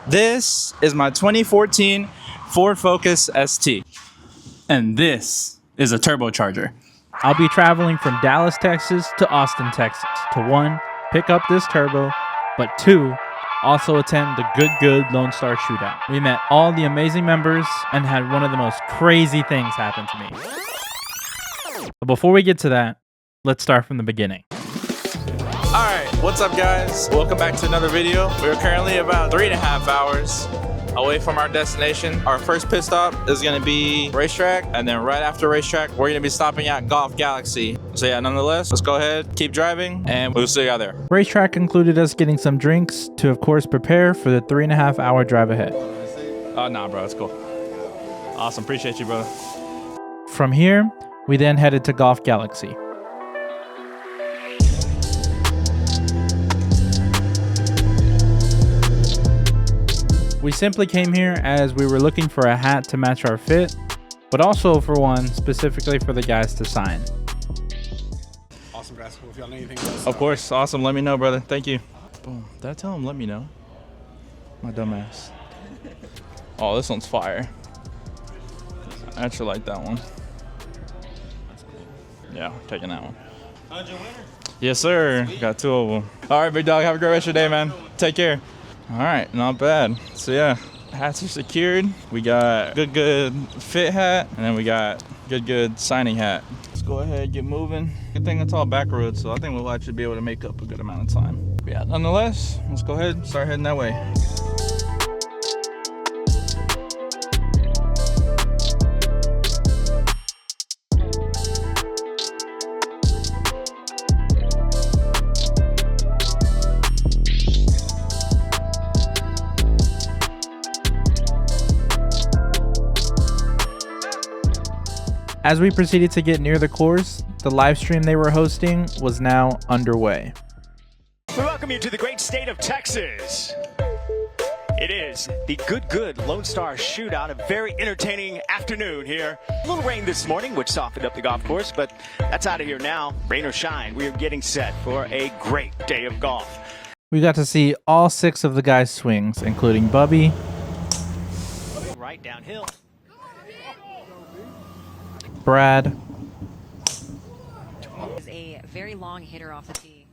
This is my 2014 Ford Focus ST. And this is a turbocharger. I'll be traveling from Dallas, Texas to Austin, Texas to 1, pick up this turbo, but 2, also attend the Good Lonestar Shootout. We met all the amazing members and had one of the most crazy things happen to me. But before we get to that, let's start from the beginning. Alright, what's up guys? Welcome back to another video. We're currently about 3.5 hours away from our destination. Our first pit stop is gonna be racetrack, and then right after racetrack, we're gonna be stopping at Golf Galaxy. So yeah, nonetheless, let's go ahead, keep driving, and we'll see you out there. Racetrack included us getting some drinks to, of course, prepare for the 3.5 hour drive ahead. Oh, nah, bro, it's cool. Awesome, appreciate you, brother. From here, we then headed to Golf Galaxy. We simply came here as we were looking for a hat to match our fit, but also for one specifically for the guys to sign. Awesome, guys. Well, if y'all need anything else, Of course, awesome. Let me know, brother. Thank you. Boom. Did I tell him let me know? My dumbass. Oh, this one's fire. I actually like that one. Yeah, taking that one. How'd you winner? Yes, sir. Got 2 of them. All right, big dog. Have a great rest of your day, man. Take care. All right, not bad. So yeah, hats are secured. We got good fit hat, and then we got good signing hat. Let's go ahead and get moving. Good thing it's all back roads, so I think we'll actually be able to make up a good amount of time. But yeah, nonetheless, let's go ahead and start heading that way. As we proceeded to get near the course, the live stream they were hosting was now underway. We welcome you to the great state of Texas. It is the Good Lonestar Shootout, a very entertaining afternoon here. A little rain this morning, which softened up the golf course, but that's out of here now. Rain or shine, we are getting set for a great day of golf. We got to see all 6 of the guys' swings, including Bubby, Right downhill. Brad, Is a very long hitter off the tee.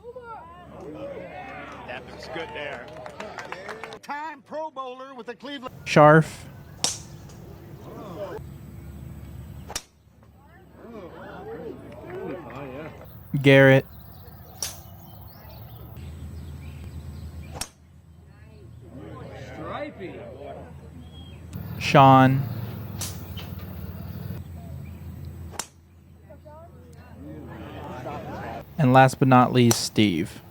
That looks good there. Time Pro Bowler with the Cleveland. Sharf, Garrett, Sean, and last but not least, Steve.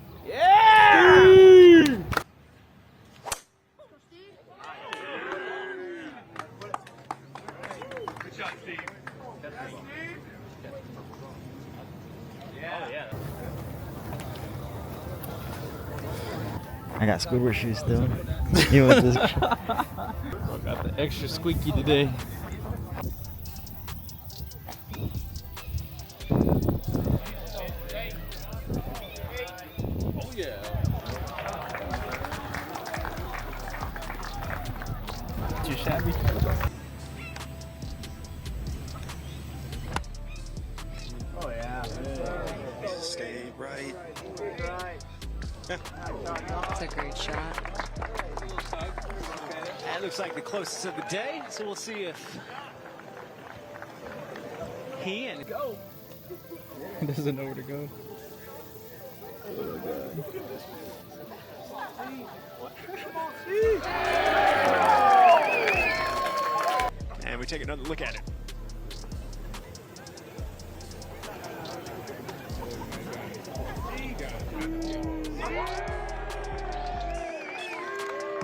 I got Squidward shoes still. You with this? Got the extra squeaky today. Too shabby. Stay right. It's a great shot. That looks like the closest of the day, so we'll see if he and go. He doesn't know where to go. And we take another look at it.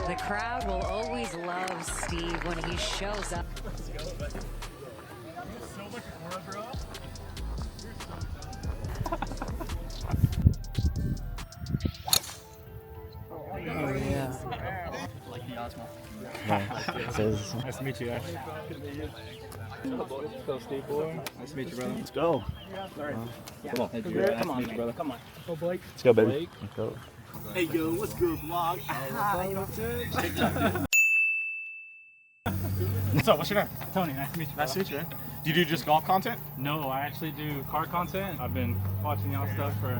The crowd will always love Steve when he shows up. Oh yeah. Nice to meet you, Ash. Let's go, Steve boy. Nice to meet you, brother. Let's go. Come on. Come on, brother. Come on. Go, Blake. Let's go, baby. Let's go. Hey, yo, what's good, vlog? You know what I'm saying? What's up? What's your name? Tony, nice to meet you. Nice to meet you, man. Do you do just golf content? No, I actually do car content. I've been watching y'all stuff for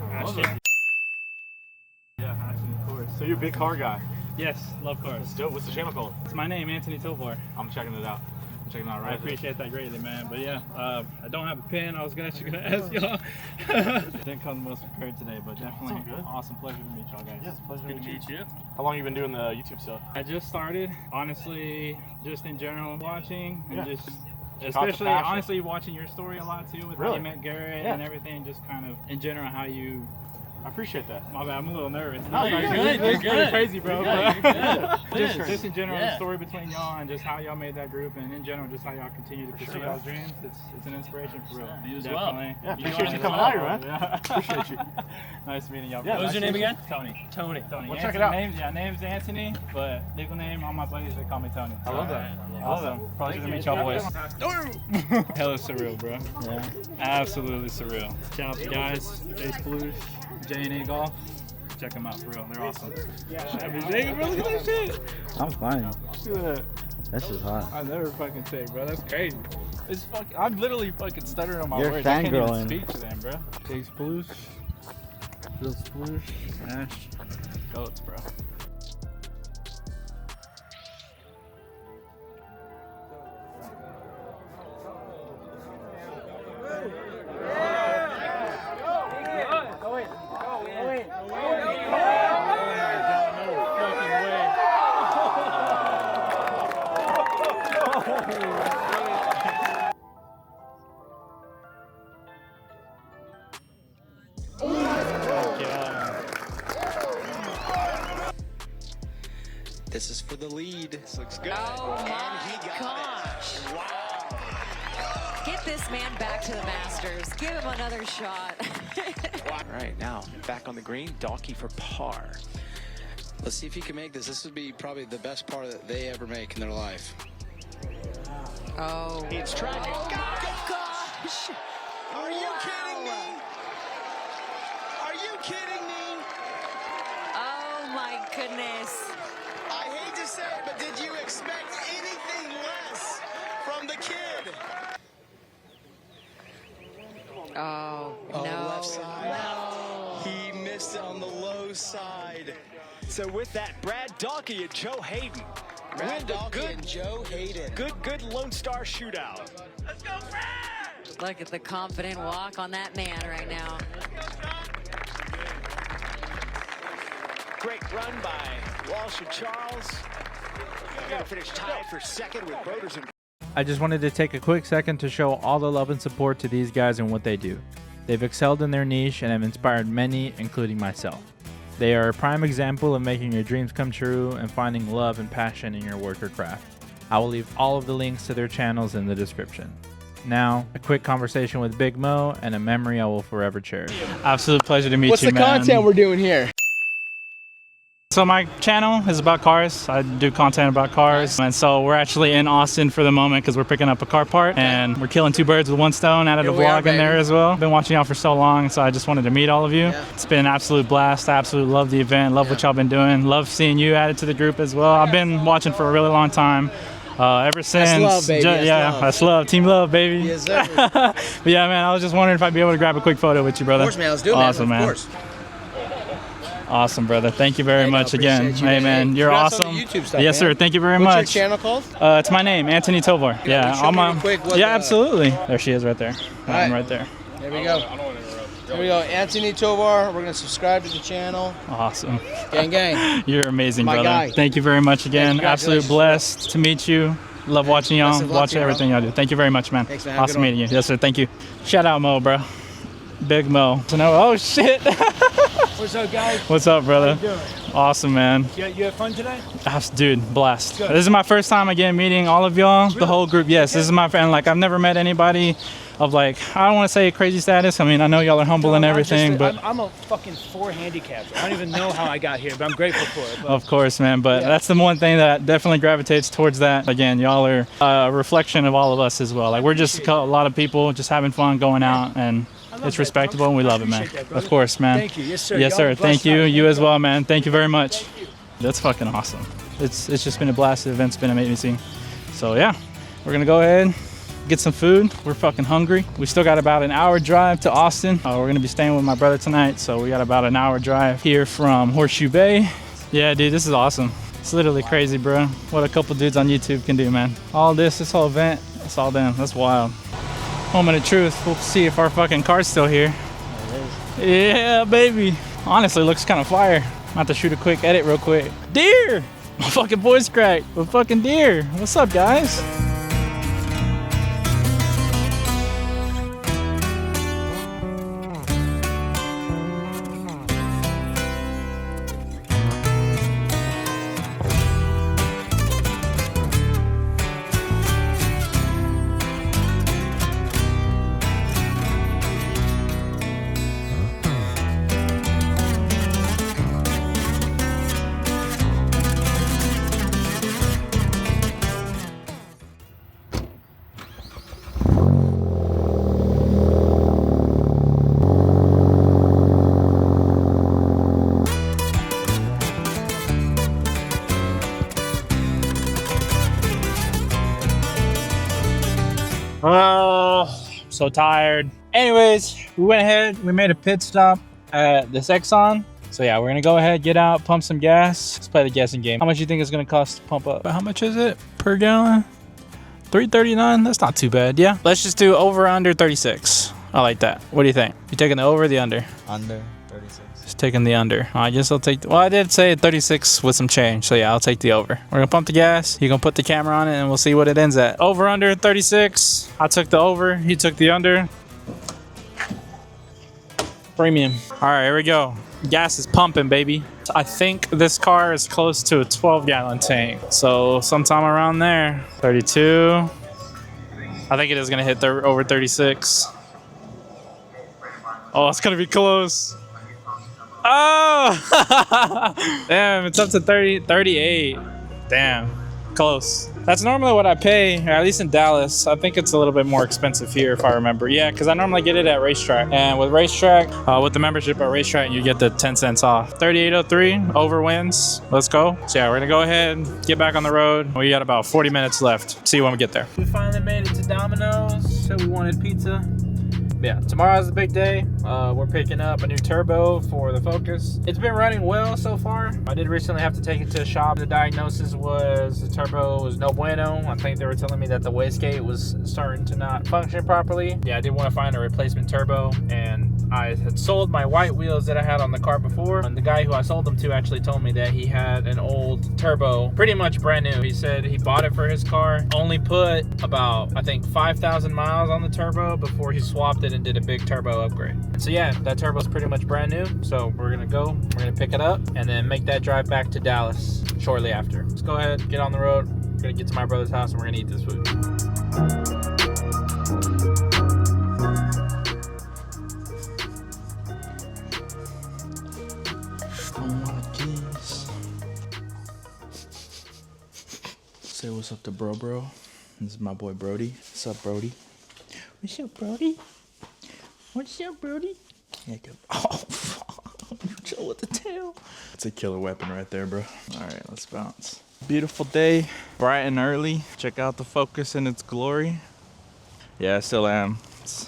Yeah, actually, of course. So you're a big car guy. Yes, love cars. That's dope. What's the channel called? It's my name, Anthony Tovar. I'm checking it out. I'm checking it out right I appreciate that greatly, man. But yeah, I don't have a pen. I was actually gonna ask y'all. Didn't come the most prepared today, but definitely awesome pleasure to meet y'all guys. Yes, pleasure Good to meet you. How long have you been doing the YouTube stuff? I just started, honestly, just in general watching and Yeah. just. Caught the Especially, passion. honestly, watching your story a lot too with how Really? you met Garrett Yeah. and everything, just kind of in general how you. I appreciate that. My bad, I'm a little nervous. No, you're good. It's pretty crazy, bro. Just in general, Yeah. the story between y'all and just how y'all made that group, and in general, just how y'all continue to pursue y'all's dreams. It's an inspiration for real. You as well. Definitely. Yeah, appreciate you coming out here, man. Yeah. Appreciate you. Nice meeting y'all. Yeah, What was your name again? Tony. Tony. Tony. Well, check Anthony, it out. Name's Anthony, but legal name, all my buddies, they call me Tony. I love that. Awesome. Pleasure to meet y'all boys. Hella surreal, bro. Yeah. Absolutely surreal. Shout out to guys, Ace Blues, J&A Golf. Check them out for real. They're awesome. Yeah, bro, look at that shit. I'm fine. Look at that. That's just hot. I never fucking say, bro. That's crazy. It's fucking. I'm literally fucking stuttering on my You're words. I can't even fangirling. speak to them, bro. Ace Blues, Bill Sploosh, Ash, goats, bro. This is for the lead. This looks good. Oh And my he got gosh. it. Wow. Get this man back to the Masters. Give him another shot. All right, now back on the green, Dalkey for par. Let's see if he can make this. This would be probably the best par that they ever make in their life. Oh. It's tracking. Gosh. Are you kidding me? Are you kidding me? Oh my goodness. I hate to say it, but did you expect anything less from the kid? Oh, no. Left side. No. He missed it on the low side. So with that, Brad Dalkey and Joe Hayden Brad win the Dalkey and Joe Hayden. good Lone Star Shootout. Look at the confident walk on that man right now. Great run by Walsh and Charles. Going to finish tied for second with Broders and I just wanted to take a quick second to show all the love and support to these guys and what they do. They've excelled in their niche and have inspired many, including myself. They are a prime example of making your dreams come true and finding love and passion in your work or craft. I will leave all of the links to their channels in the description. Now, a quick conversation with Big Mo and a memory I will forever cherish. Absolute pleasure to meet you, man. What's the content we're doing here? So my channel is about cars. I do content about cars. And so we're actually in Austin for the moment because we're picking up a car part and we're killing two birds with one stone. Added a Here we are, vlog in there baby. as well. Been watching y'all for so long, so I just wanted to meet all of you. Yeah. It's been an absolute blast. I absolutely love the event. Love what y'all been doing. Love seeing you added to the group as well. I've been watching for a really long time. Ever since. love, baby. That's yeah, love. that's love. Team love, baby. Yes, sir. But yeah, man, I was just wondering if I'd be able to grab a quick photo with you, brother. Of course, man. Let's do it, Awesome, man. man. Of course. Awesome, brother. Thank you very Hey, no, much again. appreciate you, Hey, man, you're Congrats awesome. on the YouTube stuff, yes, man. sir. Thank you very What's much. your channel called? It's my name, Anthony Tovar. Yeah, show me real quick what, yeah, absolutely. There she is, right there. right. Right there. There we go. Here we go. Anthony Tovar. We're going to subscribe to the channel. Awesome. Gang, gang. You're amazing, My brother. guy. Thank you very much again. Hey, Absolute congratulations. blessed to meet you. Love watching y'all. Best of luck Watch to you, everything y'all do. Thank you very much, man. Thanks, man. Have a Awesome good meeting you. Yes, sir. Thank you. Shout out, Mo, bro. Big Mo. Oh shit. What's up, guys? What's up, brother? How you doing? Awesome, man. You had fun today? Dude, blessed. Good. This is my first time again meeting all of y'all, the whole group. Yes, this is my friend. Like, I've never met anybody of, like, I don't want to say crazy status. I mean, I know y'all are humble and everything, but I'm a fucking 4 handicapper. I don't even know how I got here, but I'm grateful for it. But of course, man. But Yeah. that's the one thing that definitely gravitates towards that. Again, y'all are a reflection of all of us as well. Like, we're just a lot of people just having fun, going out, and it's that, respectable, bro. and we I love it, man. appreciate that, brother. Of course, man. Thank you. Yes, sir. Yes, Y'all sir. are blessed Thank you. guys. You as well, man. Thank you very much. That's fucking awesome. It's just been a blast. The event's been amazing. So yeah, we're gonna go ahead, get some food. We're fucking hungry. We still got about an hour drive to Austin. We're gonna be staying with my brother tonight, so we got about an hour drive here from Horseshoe Bay. Yeah, dude, this is awesome. It's literally crazy, bro. What a couple dudes on YouTube can do, man. All this whole event, it's all them. That's wild. Moment of truth. We'll see if our fucking car's still here. Yeah, baby. Honestly, looks kind of fire. I'm about to shoot a quick edit real quick. Deer! My fucking voice cracked. A fucking deer. What's up, guys? Oh, I'm so tired. Anyways, we went ahead, we made a pit stop at this Exxon. So yeah, we're gonna go ahead, get out, pump some gas. Let's play the guessing game. How much do you think it's gonna cost to pump up? How much is it per gallon? $3.39, that's not too bad, yeah. Let's just do over under 36. I like that. What do you think? You taking the over or the under? Under 36. Just taking the under. I guess I'll take, well, I did say 36 with some change. So yeah, I'll take the over. We're gonna pump the gas. You gonna put the camera on it and we'll see what it ends at. Over under 36. I took the over, he took the under. Premium. All right, here we go. Gas is pumping, baby. I think this car is close to a 12-gallon tank. So sometime around there. 32. I think it is gonna hit over 36. Oh, it's gonna be close. Oh! Damn, it's up to 38. Damn, close. That's normally what I pay, or at least in Dallas. I think it's a little bit more expensive here if I remember. Yeah, because I normally get it at Racetrack. And with Racetrack, with the membership at Racetrack, you get the 10 cents off. 38.03, over wins. Let's go. So yeah, we're gonna go ahead, get back on the road. We got about 40 minutes left. See you when we get there. We finally made it to Domino's. So we wanted pizza. Yeah, tomorrow's the big day. We're picking up a new turbo for the Focus. It's been running well so far. I did recently have to take it to a shop. The diagnosis was the turbo was no bueno. I think they were telling me that the wastegate was starting to not function properly. Yeah, I did want to find a replacement turbo, and I had sold my white wheels that I had on the car before, and the guy who I sold them to actually told me that he had an old turbo, pretty much brand new. He said he bought it for his car, only put about, I think, 5,000 miles on the turbo before he swapped it and did a big turbo upgrade. And so yeah, that turbo's pretty much brand new. So we're gonna pick it up and then make that drive back to Dallas shortly after. Let's go ahead, get on the road. We're gonna get to my brother's house and we're gonna eat this food. Say what's up to bro. This is my boy Brody. What's up, Brody? What's up, Brody? What's up, Brody? Yeah, good. Oh, fuck. Chill with the tail. It's a killer weapon right there, bro. All right, let's bounce. Beautiful day, bright and early. Check out the Focus in its glory. Yeah, I still am. It's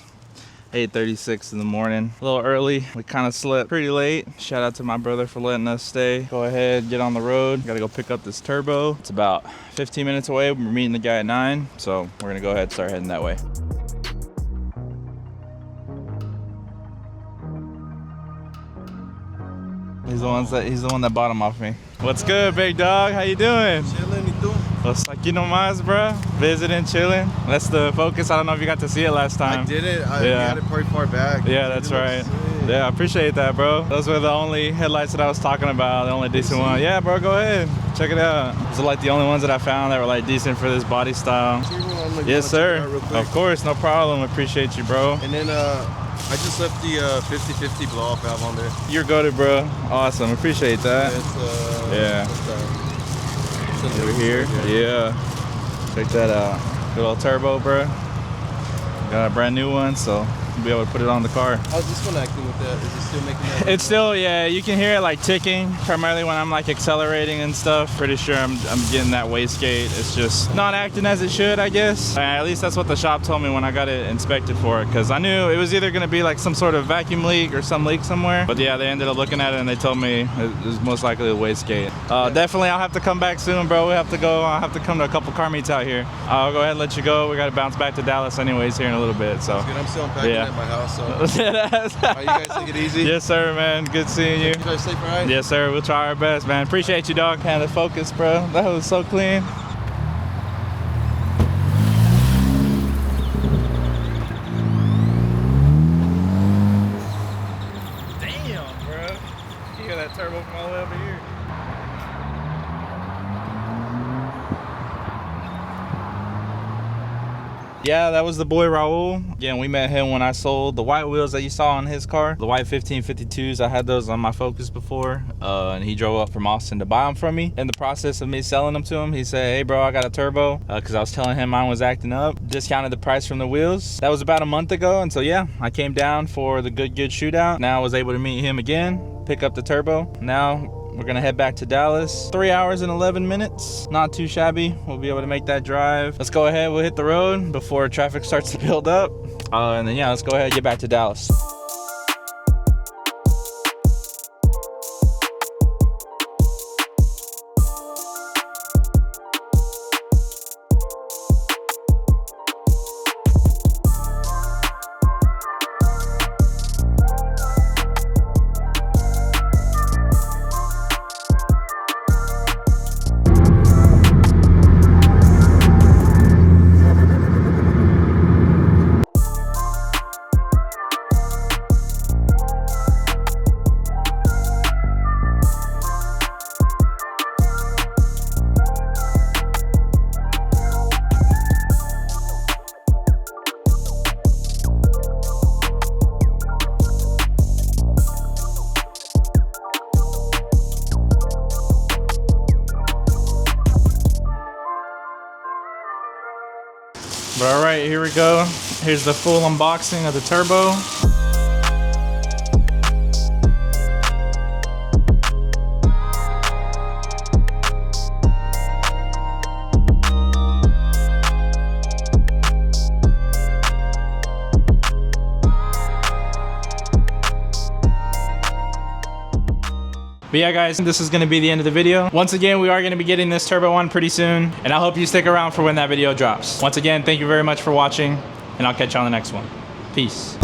8:36 in the morning. A little early. We kind of slept pretty late. Shout out to my brother for letting us stay. Go ahead, get on the road. Gotta go pick up this turbo. It's about 15 minutes away. We're meeting the guy at 9, so we're gonna go ahead and start heading that way. He's the one that bought him off me. What's good, big dog? How you doing? Chilling, ¿y tú? Los aquí nomás, bro. Visiting, chilling. That's the Focus. I don't know if you got to see it last time. I did it. I had it pretty far back. Yeah, that's right. Yeah, I appreciate that, bro. Those were the only headlights that I was talking about, the only decent one. Yeah, bro, go ahead. Check it out. Those are like the only ones that I found that were like decent for this body style. Yes, sir. Of course, no problem. Appreciate you, bro. And then I just left the 50/50 blow off valve on there. You're goated, bro. Awesome. Appreciate that. Yeah. Over here. Yeah. Check that out. Good old turbo, bro. Got a brand new one, so We'll be able to put it on the car. How's this one acting with that? Is it still making that? It's still, yeah, you can hear it like ticking, primarily when I'm like accelerating and stuff. Pretty sure I'm getting that wastegate. It's just not acting as it should, I guess. At least that's what the shop told me when I got it inspected for it, because I knew it was either going to be like some sort of vacuum leak or some leak somewhere. But yeah, they ended up looking at it and they told me it was most likely a wastegate. Definitely, I'll have to come back soon, bro. We have to go. I'll have to come to a couple car meets out here. I'll go ahead and let you go. We got to bounce back to Dallas anyways here in a little bit. So I'm still unpacking at my house. So you guys take it easy. Yes, sir, man. Good seeing you. You guys safe, all right? Yes, sir. We'll try our best, man. Appreciate you, dog. Kind of focus, bro. That was so clean. Damn, bro. You hear that turbo from all the way over here? Yeah, that was the boy Raul. Again, we met him when I sold the white wheels that you saw on his car. The white 1552s, I had those on my Focus before. And he drove up from Austin to buy them from me. In the process of me selling them to him, he said, hey bro, I got a turbo. Cause I was telling him mine was acting up. Discounted the price from the wheels. That was about a month ago. And so yeah, I came down for the good shootout. Now I was able to meet him again, pick up the turbo. Now we're gonna head back to Dallas. 3 hours and 11 minutes. Not too shabby. We'll be able to make that drive. Let's go ahead, we'll hit the road before traffic starts to build up. And then yeah, let's go ahead and get back to Dallas. But all right, here we go. Here's the full unboxing of the turbo. But yeah guys, this is gonna be the end of the video. Once again, we are gonna be getting this turbo on pretty soon, and I hope you stick around for when that video drops. Once again, thank you very much for watching, and I'll catch you on the next one. Peace.